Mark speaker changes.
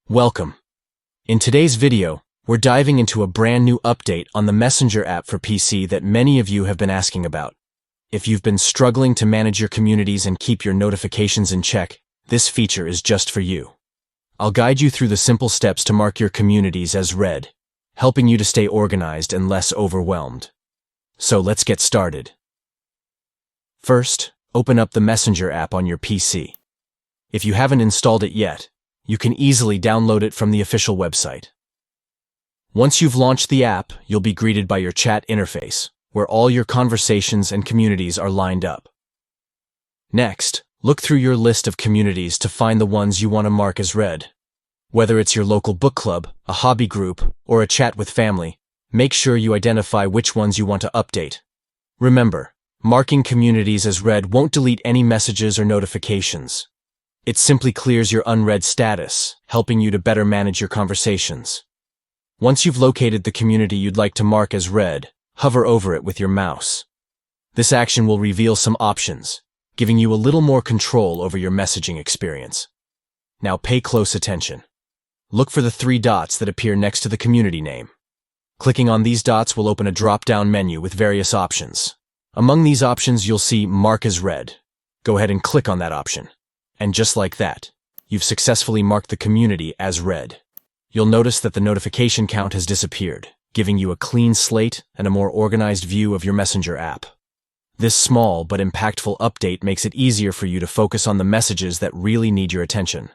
Speaker 1: Welcome. In today's video, we're diving into a brand new update on the Messenger app for PC that many of you have been asking about. If you've been struggling to manage your communities and keep your notifications in check, this feature is just for you. I'll guide you through the simple steps to mark your communities as read, helping you to stay organized and less overwhelmed. So let's get started. First, open up the Messenger app on your PC. If you haven't installed it yet, you can easily download it from the official website. Once you've launched the app, you'll be greeted by your chat interface, where all your conversations and communities are lined up. Next, look through your list of communities to find the ones you want to mark as read. Whether it's your local book club, a hobby group, or a chat with family, make sure you identify which ones you want to update. Remember, marking communities as read won't delete any messages or notifications. It simply clears your unread status, helping you to better manage your conversations. Once you've located the community you'd like to mark as read, hover over it with your mouse. This action will reveal some options, giving you a little more control over your messaging experience. Now pay close attention. Look for the 3 dots that appear next to the community name. Clicking on these dots will open a drop-down menu with various options. Among these options, you'll see Mark as Read. Go ahead and click on that option. And just like that, you've successfully marked the community as read. You'll notice that the notification count has disappeared, giving you a clean slate and a more organized view of your Messenger app. This small but impactful update makes it easier for you to focus on the messages that really need your attention.